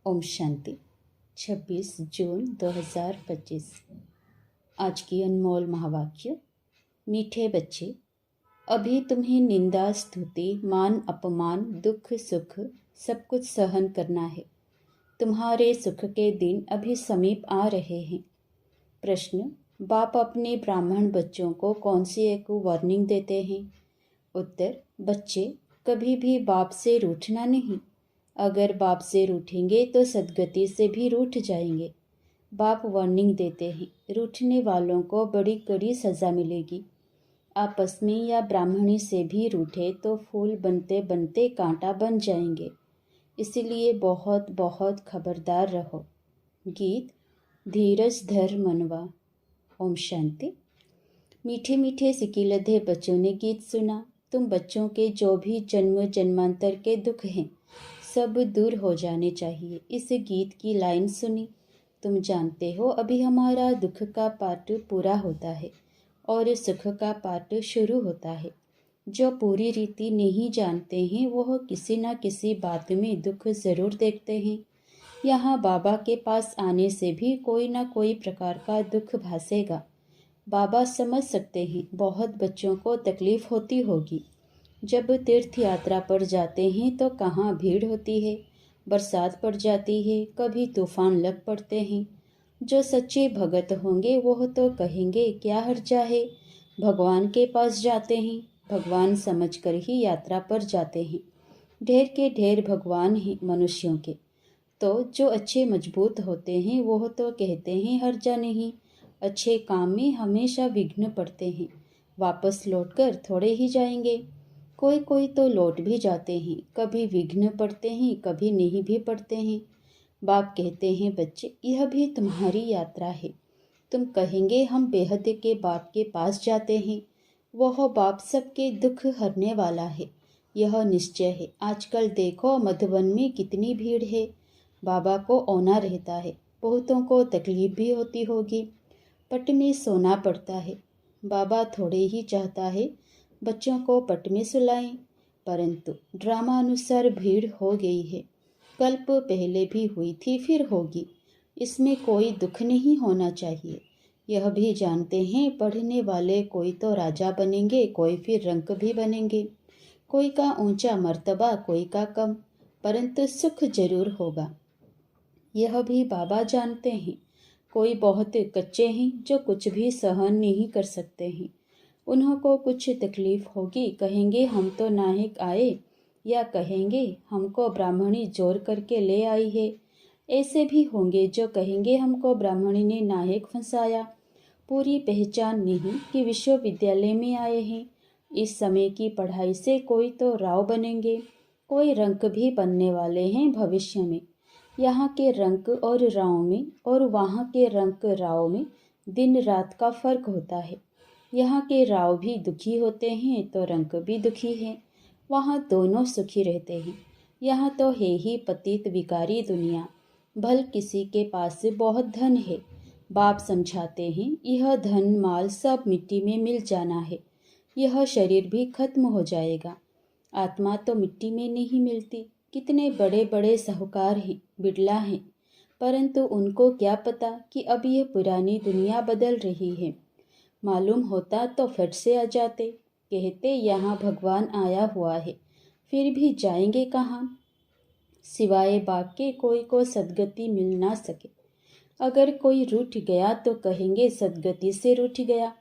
ओम शांति 26 जून 2025। आज की अनमोल महावाक्य। मीठे बच्चे, अभी तुम्हें निंदा, स्तुति, मान अपमान, दुख सुख सब कुछ सहन करना है। तुम्हारे सुख के दिन अभी समीप आ रहे हैं। प्रश्न: बाप अपने ब्राह्मण बच्चों को कौन सी एक वार्निंग देते हैं? उत्तर: बच्चे, कभी भी बाप से रूठना नहीं। अगर बाप से रूठेंगे तो सद्गति से भी रूठ जाएंगे। बाप वार्निंग देते हैं, रूठने वालों को बड़ी कड़ी सज़ा मिलेगी। आपस में या ब्राह्मणी से भी रूठे तो फूल बनते बनते कांटा बन जाएंगे। इसलिए बहुत बहुत खबरदार रहो। गीत धीरज धर मनवा। ओम शांति। मीठे मीठे सिकिलधे बच्चों ने गीत सुना। तुम बच्चों के जो भी जन्म जन्मांतर के दुख हैं सब दूर हो जाने चाहिए। इस गीत की लाइन सुनी। तुम जानते हो अभी हमारा दुख का पाठ पूरा होता है और सुख का पाठ शुरू होता है। जो पूरी रीति नहीं जानते हैं वह किसी न किसी बात में दुख ज़रूर देखते हैं। यहाँ बाबा के पास आने से भी कोई न कोई प्रकार का दुख भासेगा। बाबा समझ सकते हैं बहुत बच्चों को तकलीफ़ होती होगी। जब तीर्थ यात्रा पर जाते हैं तो कहाँ भीड़ होती है, बरसात पड़ जाती है, कभी तूफान लग पड़ते हैं। जो सच्चे भगत होंगे वह तो कहेंगे क्या हर्जा है, भगवान के पास जाते हैं। भगवान समझकर ही यात्रा पर जाते हैं। ढेर के ढेर भगवान हैं मनुष्यों के। तो जो अच्छे मजबूत होते हैं वह तो कहते हैं हर्जा नहीं। अच्छे काम में हमेशा विघ्न पड़ते हैं, वापस लौटकर थोड़े ही जाएंगे। कोई कोई तो लौट भी जाते हैं, कभी विघ्न पड़ते हैं कभी नहीं भी पड़ते हैं। बाप कहते हैं बच्चे, यह भी तुम्हारी यात्रा है। तुम कहेंगे हम बेहद के बाप के पास जाते हैं। वह बाप सबके दुख हरने वाला है, यह निश्चय है। आजकल देखो मधुवन में कितनी भीड़ है। बाबा को औना रहता है, बहुतों को तकलीफ भी होती होगी। पट में सोना पड़ता है। बाबा थोड़े ही चाहता है बच्चों को पट में सुलाएं, परंतु ड्रामा अनुसार भीड़ हो गई है। कल्प पहले भी हुई थी फिर होगी। इसमें कोई दुख नहीं होना चाहिए। यह भी जानते हैं पढ़ने वाले कोई तो राजा बनेंगे, कोई फिर रंक भी बनेंगे। कोई का ऊंचा मर्तबा, कोई का कम, परंतु सुख जरूर होगा। यह भी बाबा जानते हैं। कोई बहुत कच्चे हैं जो कुछ भी सहन नहीं कर सकते हैं। उन्हों को कुछ तकलीफ होगी, कहेंगे हम तो नाहक आए, या कहेंगे हमको ब्राह्मणी जोर करके ले आई है। ऐसे भी होंगे जो कहेंगे हमको ब्राह्मणी ने नाहक फंसाया। पूरी पहचान नहीं कि विश्वविद्यालय में आए हैं। इस समय की पढ़ाई से कोई तो राव बनेंगे, कोई रंक भी बनने वाले हैं भविष्य में। यहाँ के रंक और राव में और वहाँ के रंक राव में दिन रात का फर्क होता है। यहाँ के राव भी दुखी होते हैं तो रंक भी दुखी हैं। वहाँ दोनों सुखी रहते हैं। यहाँ तो है ही पतित विकारी दुनिया। भल किसी के पास बहुत धन है। बाप समझाते हैं यह धन माल सब मिट्टी में मिल जाना है। यह शरीर भी खत्म हो जाएगा। आत्मा तो मिट्टी में नहीं मिलती। कितने बड़े बड़े साहूकार हैं, बिड़ला हैं, परंतु उनको क्या पता कि अब यह पुरानी दुनिया बदल रही है। मालूम होता तो फट से आ जाते। कहते यहाँ भगवान आया हुआ है, फिर भी जाएंगे कहाँ? सिवाय बाप के कोई को सद्गति मिल ना सके। अगर कोई रूठ गया तो कहेंगे सद्गति से रूठ गया।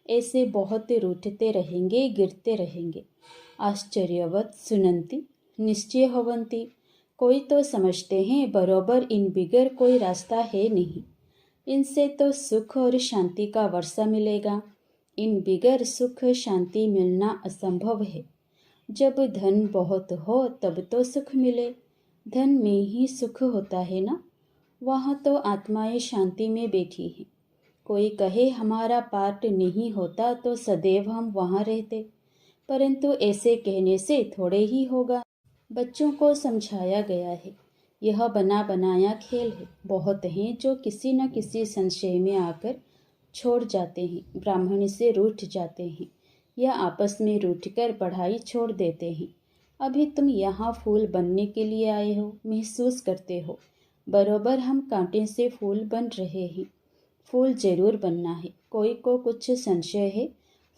ऐसे बहुत रूठते रहेंगे, गिरते रहेंगे। आश्चर्यवत सुनंती निश्चय होवंती। कोई तो समझते हैं बरोबर इन बिगर कोई रास्ता है नहीं। इनसे तो सुख और शांति का वर्षा मिलेगा। इन बिगर सुख शांति मिलना असंभव है। जब धन बहुत हो तब तो सुख मिले। धन में ही सुख होता है ना। वहाँ तो आत्माएं शांति में बैठी हैं। कोई कहे हमारा पाठ नहीं होता तो सदैव हम वहाँ रहते, परंतु ऐसे कहने से थोड़े ही होगा। बच्चों को समझाया गया है यह बना बनाया खेल है। बहुत हैं जो किसी न किसी संशय में आकर छोड़ जाते हैं, ब्राह्मण से रूठ जाते हैं या आपस में रूठकर पढ़ाई छोड़ देते हैं। अभी तुम यहाँ फूल बनने के लिए आए हो, महसूस करते हो बरोबर हम कांटे से फूल बन रहे हैं। फूल जरूर बनना है। कोई को कुछ संशय है,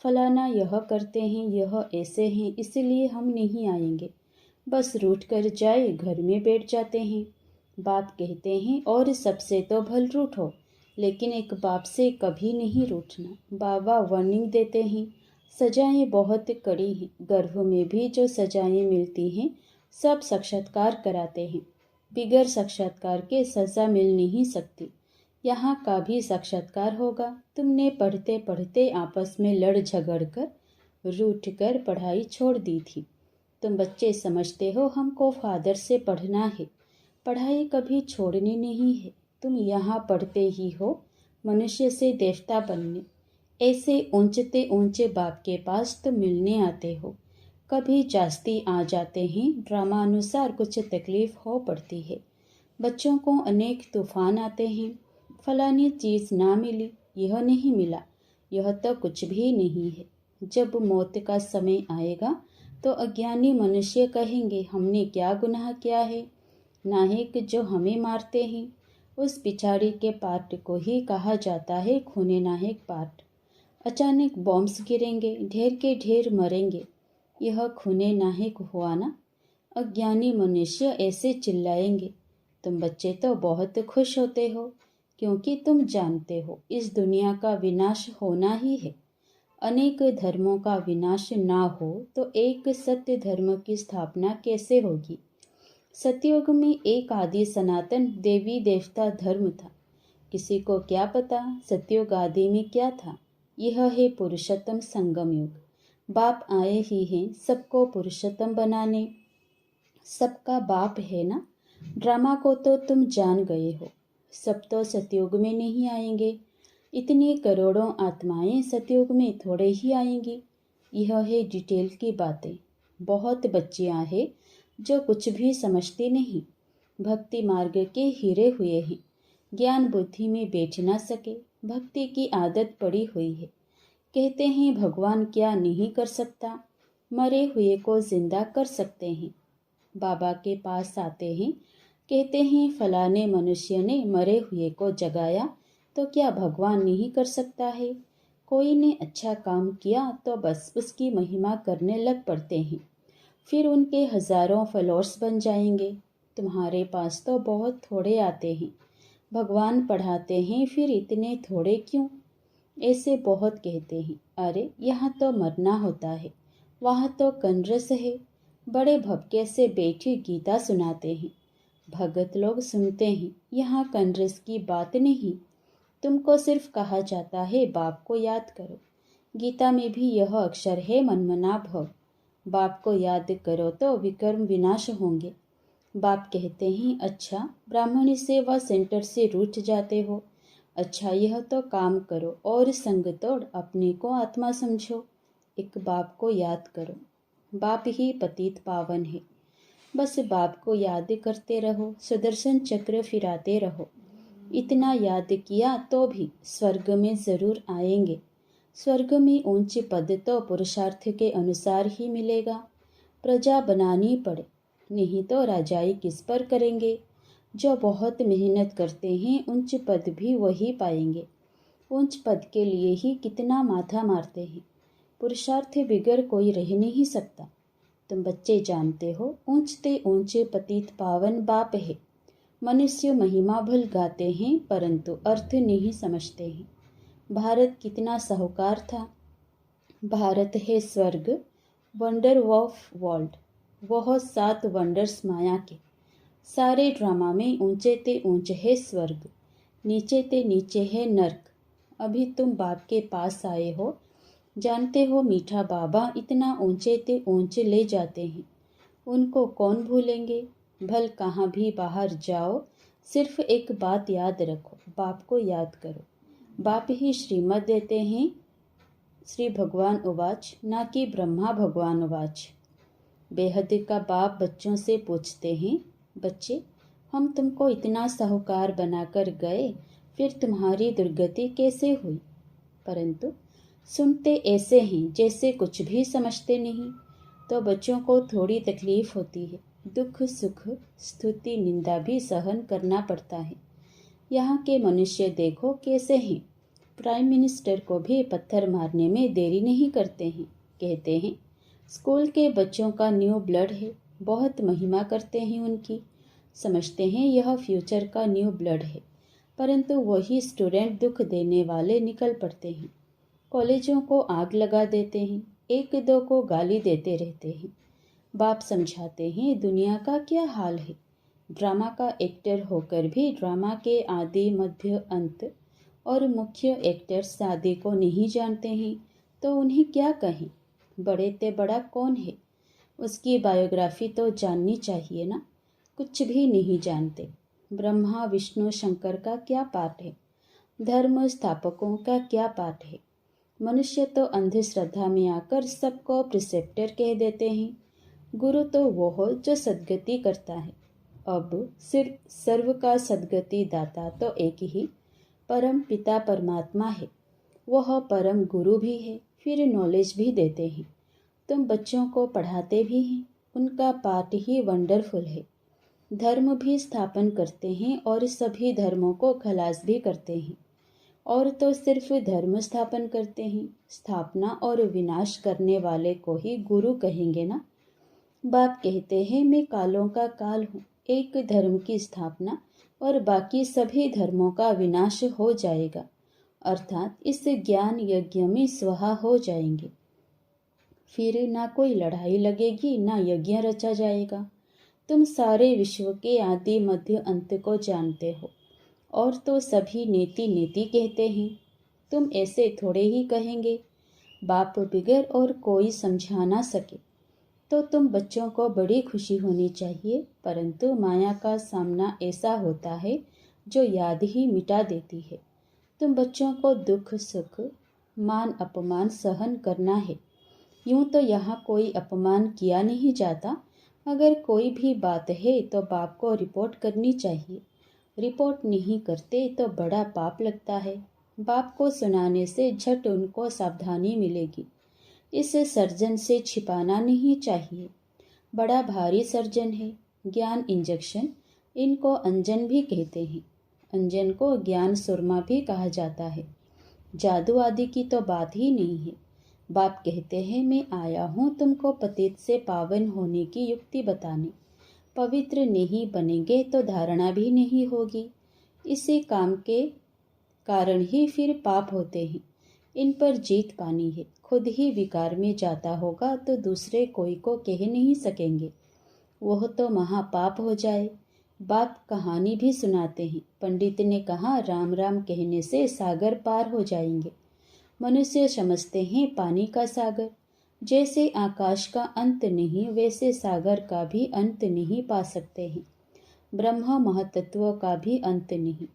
फलाना यह करते हैं, यह ऐसे हैं, इसलिए हम नहीं आएंगे। बस रूठ कर जाए, घर में बैठ जाते हैं। बाप कहते हैं और सबसे तो भल रूठो, लेकिन एक बाप से कभी नहीं रूठना। बाबा वार्निंग देते हैं, सजाएं बहुत कड़ी हैं। गर्भ में भी जो सजाएं मिलती हैं सब साक्षात्कार कराते हैं। बिगर साक्षात्कार के सजा मिल नहीं सकती। यहाँ का भी साक्षात्कार होगा। तुमने पढ़ते पढ़ते आपस में लड़ झगड़ कर रूठ कर पढ़ाई छोड़ दी थी। तुम बच्चे समझते हो हमको फादर से पढ़ना है, पढ़ाई कभी छोड़नी नहीं है। तुम यहाँ पढ़ते ही हो मनुष्य से देवता बनने। ऐसे ऊंचते ऊंचे बाप के पास तुम मिलने आते हो। कभी जास्ती आ जाते हैं, ड्रामा अनुसार कुछ तकलीफ हो पड़ती है। बच्चों को अनेक तूफान आते हैं। फलानी चीज़ ना मिली, यह नहीं मिला, यह तो कुछ भी नहीं है। जब मौत का समय आएगा तो अज्ञानी मनुष्य कहेंगे हमने क्या गुनाह किया है। नाहिक जो हमें मारते हैं उस पिछाड़ी के पार्ट को ही कहा जाता है खूने नाहिक पार्ट। अचानक बॉम्ब्स गिरेंगे, ढेर के ढेर मरेंगे, यह खूने नाहिक हुआ ना। अज्ञानी मनुष्य ऐसे चिल्लाएंगे। तुम बच्चे तो बहुत खुश होते हो, क्योंकि तुम जानते हो इस दुनिया का विनाश होना ही है। अनेक धर्मों का विनाश ना हो तो एक सत्य धर्म की स्थापना कैसे होगी। सतयुग में एक आदि सनातन देवी देवता धर्म था। किसी को क्या पता सतयुग आदि में क्या था। यह है पुरुषोत्तम संगम युग। बाप आए ही हैं सबको पुरुषोत्तम बनाने। सबका बाप है ना। ड्रामा को तो तुम जान गए हो। सब तो सतयुग में नहीं आएंगे। इतनी करोड़ों आत्माएं सतयुग में थोड़े ही आएंगी। यह है डिटेल की बातें। बहुत बच्चियां हैं जो कुछ भी समझती नहीं। भक्ति मार्ग के हिरे हुए हैं, ज्ञान बुद्धि में बैठ ना सके। भक्ति की आदत पड़ी हुई है। कहते हैं भगवान क्या नहीं कर सकता, मरे हुए को जिंदा कर सकते हैं। बाबा के पास आते हैं, कहते हैं फलाने मनुष्य ने मरे हुए को जगाया, तो क्या भगवान नहीं कर सकता है। कोई ने अच्छा काम किया तो बस उसकी महिमा करने लग पड़ते हैं। फिर उनके हजारों फॉलोअर्स बन जाएंगे। तुम्हारे पास तो बहुत थोड़े आते हैं। भगवान पढ़ाते हैं, फिर इतने थोड़े क्यों। ऐसे बहुत कहते हैं, अरे यहाँ तो मरना होता है, वहाँ तो कंजरस है। बड़े भपके से बैठी गीता सुनाते हैं। भगत लोग सुनते हैं, यहाँ कंजरस की बात नहीं। तुमको सिर्फ कहा जाता है बाप को याद करो। गीता में भी यह अक्षर है मनमना भव। बाप को याद करो तो विकर्म विनाश होंगे। बाप कहते हैं अच्छा ब्राह्मणी सेवा सेंटर से रूठ जाते हो, अच्छा यह तो काम करो और संग तोड़ अपने को आत्मा समझो। एक बाप को याद करो। बाप ही पतित पावन है। बस बाप को याद करते रहो, सुदर्शन चक्र फिराते रहो। इतना याद किया तो भी स्वर्ग में जरूर आएंगे। स्वर्ग में ऊंचे पद तो पुरुषार्थ के अनुसार ही मिलेगा। प्रजा बनानी पड़े, नहीं तो राजाई किस पर करेंगे। जो बहुत मेहनत करते हैं उच्च पद भी वही पाएंगे। उच्च पद के लिए ही कितना माथा मारते हैं। पुरुषार्थ बिगर कोई रह नहीं सकता। तुम बच्चे जानते हो ऊंचते ऊंचे पतित पावन बाप है। मनुष्य महिमा भल गाते हैं परंतु अर्थ नहीं समझते हैं। भारत कितना साहूकार था। भारत है स्वर्ग, वंडर ऑफ वर्ल्ड। वह 7 वंडर्स माया के। सारे ड्रामा में ऊंचे ते ऊंचे है स्वर्ग, नीचे ते नीचे है नर्क। अभी तुम बाप के पास आए हो, जानते हो मीठा बाबा इतना ऊंचे ते ऊंचे ले जाते हैं। उनको कौन भूलेंगे। भल कहाँ भी बाहर जाओ, सिर्फ एक बात याद रखो, बाप को याद करो। बाप ही श्रीमत देते हैं। श्री भगवान उवाच, ना कि ब्रह्मा भगवान उवाच। बेहद का बाप बच्चों से पूछते हैं, बच्चे हम तुमको इतना साहूकार बनाकर गए, फिर तुम्हारी दुर्गति कैसे हुई। परंतु सुनते ऐसे हैं जैसे कुछ भी समझते नहीं। तो बच्चों को थोड़ी तकलीफ होती है। दुख सुख स्तुति निंदा भी सहन करना पड़ता है। यहाँ के मनुष्य देखो कैसे हैं। प्राइम मिनिस्टर को भी पत्थर मारने में देरी नहीं करते हैं। कहते हैं स्कूल के बच्चों का न्यू ब्लड है, बहुत महिमा करते हैं उनकी, समझते हैं यह फ्यूचर का न्यू ब्लड है। परंतु वही स्टूडेंट दुख देने वाले निकल पड़ते हैं, कॉलेजों को आग लगा देते हैं, एक दो को गाली देते रहते हैं। बाप समझाते हैं दुनिया का क्या हाल है। ड्रामा का एक्टर होकर भी ड्रामा के आदि मध्य अंत और मुख्य एक्टर सादे को नहीं जानते हैं तो उन्हें क्या कहें। बड़े ते बड़ा कौन है, उसकी बायोग्राफी तो जाननी चाहिए ना। कुछ भी नहीं जानते। ब्रह्मा विष्णु शंकर का क्या पाठ है, धर्म स्थापकों का क्या पाठ है। मनुष्य तो अंधश्रद्धा में आकर सबको प्रिसेप्टर कह देते हैं। गुरु तो वो हो जो सद्गति करता है। अब सिर्फ सर्व का सद्गति दाता तो एक ही परम पिता परमात्मा है। वह परम गुरु भी है, फिर नॉलेज भी देते हैं। तुम बच्चों को पढ़ाते भी हैं, उनका पाठ ही वंडरफुल है। धर्म भी स्थापन करते हैं और सभी धर्मों को खलास भी करते हैं। और तो सिर्फ धर्म स्थापन करते हैं, स्थापना और विनाश करने वाले को ही गुरु कहेंगे ना। बाप कहते हैं मैं कालों का काल हूँ, एक धर्म की स्थापना और बाकी सभी धर्मों का विनाश हो जाएगा, अर्थात इस ज्ञान यज्ञ में स्वाहा हो जाएंगे। फिर ना कोई लड़ाई लगेगी, ना यज्ञ रचा जाएगा। तुम सारे विश्व के आदि मध्य अंत को जानते हो और तो सभी नेति नेति कहते हैं। तुम ऐसे थोड़े ही कहेंगे। बाप बिगर और कोई समझा ना सके तो तुम बच्चों को बड़ी खुशी होनी चाहिए, परंतु माया का सामना ऐसा होता है जो याद ही मिटा देती है। तुम बच्चों को दुख सुख मान अपमान सहन करना है। यूं तो यहाँ कोई अपमान किया नहीं जाता। अगर कोई भी बात है तो बाप को रिपोर्ट करनी चाहिए। रिपोर्ट नहीं करते तो बड़ा पाप लगता है। बाप को सुनाने से झट उनको सावधानी मिलेगी। इस सर्जन से छिपाना नहीं चाहिए। बड़ा भारी सर्जन है। ज्ञान इंजेक्शन, इनको अंजन भी कहते हैं। अंजन को ज्ञान सुरमा भी कहा जाता है। जादू आदि की तो बात ही नहीं है। बाप कहते हैं मैं आया हूँ तुमको पतित से पावन होने की युक्ति बताने। पवित्र नहीं बनेंगे तो धारणा भी नहीं होगी। इसी काम के कारण ही फिर पाप होते हैं। इन पर जीत पानी है। खुद ही विकार में जाता होगा तो दूसरे कोई को कह नहीं सकेंगे, वह तो महापाप हो जाए। बाप कहानी भी सुनाते हैं। पंडित ने कहा राम राम कहने से सागर पार हो जाएंगे। मनुष्य समझते हैं पानी का सागर। जैसे आकाश का अंत नहीं, वैसे सागर का भी अंत नहीं पा सकते हैं। ब्रह्म महतत्व का भी अंत नहीं।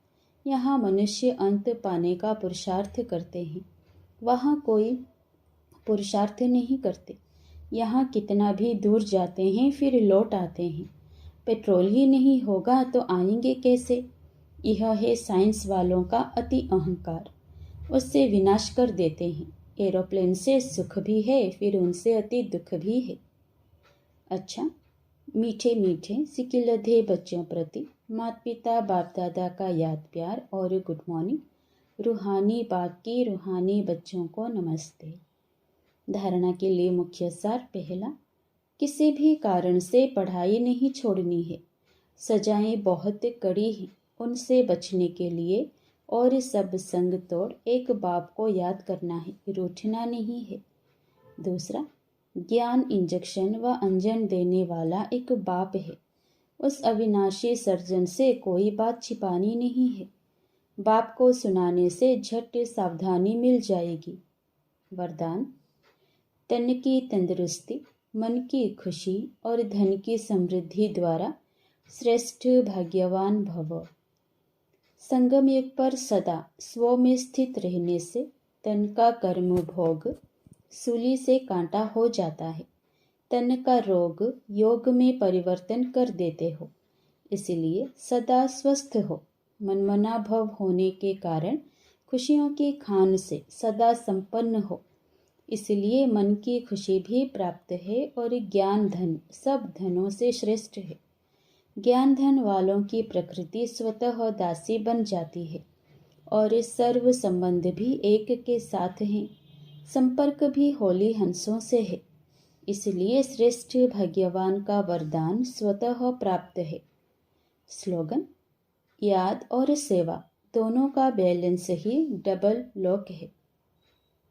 यहाँ मनुष्य अंत पाने का पुरुषार्थ करते हैं, वहाँ कोई पुरुषार्थ नहीं करते। यहाँ कितना भी दूर जाते हैं फिर लौट आते हैं। पेट्रोल ही नहीं होगा तो आएंगे कैसे। यह है साइंस वालों का अति अहंकार, उससे विनाश कर देते हैं। एरोप्लेन से सुख भी है, फिर उनसे अति दुख भी है। अच्छा, मीठे मीठे सिकिलधे बच्चों प्रति माता पिता बाप दादा का याद प्यार और गुड मॉर्निंग। रूहानी बाप की रूहानी बच्चों को नमस्ते। धारणा के लिए मुख्य सार। पहला, किसी भी कारण से पढ़ाई नहीं छोड़नी है। सजाएं बहुत कड़ी हैं, उनसे बचने के लिए और सब संग तोड़ एक बाप को याद करना है, रूठना नहीं है। दूसरा, ज्ञान इंजेक्शन व अंजन देने वाला एक बाप है। उस अविनाशी सर्जन से कोई बात छिपानी नहीं है। बाप को सुनाने से झट सावधानी मिल जाएगी। वरदान, तन की तंदुरुस्ती, मन की खुशी और धन की समृद्धि द्वारा श्रेष्ठ भाग्यवान भव। संगम युग पर सदा स्व में स्थित रहने से तन का कर्म भोग सूली से कांटा हो जाता है। तन का रोग योग में परिवर्तन कर देते हो। इसलिए सदा स्वस्थ हो। मनमना भव होने के कारण खुशियों की खान से सदा संपन्न हो। इसलिए मन की खुशी भी प्राप्त है और ज्ञान धन सब धनों से श्रेष्ठ है। ज्ञान धन वालों की प्रकृति स्वतः दासी बन जाती है और सर्व संबंध भी एक के साथ हैं। संपर्क भी होली हंसों से है, इसलिए श्रेष्ठ भाग्यवान का वरदान स्वतः प्राप्त है। स्लोगन: याद और सेवा दोनों का बैलेंस ही डबल लॉक है।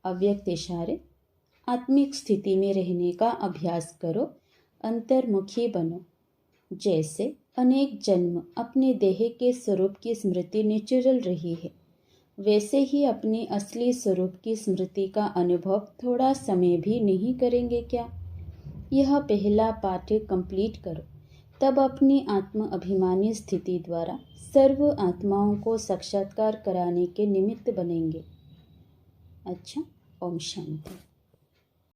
अव्यक्त इशारे: आत्मिक स्थिति में रहने का अभ्यास करो, अंतर्मुखी बनो। जैसे अनेक जन्म अपने देह के स्वरूप की स्मृति नेचुरल रही है, वैसे ही अपने असली स्वरूप की स्मृति का अनुभव थोड़ा समय भी नहीं करेंगे क्या? यह पहला पाठ कंप्लीट करो, तब अपनी आत्म अभिमानी स्थिति द्वारा सर्व आत्माओं को साक्षात्कार कराने के निमित्त बनेंगे। अच्छा, ओम शांति।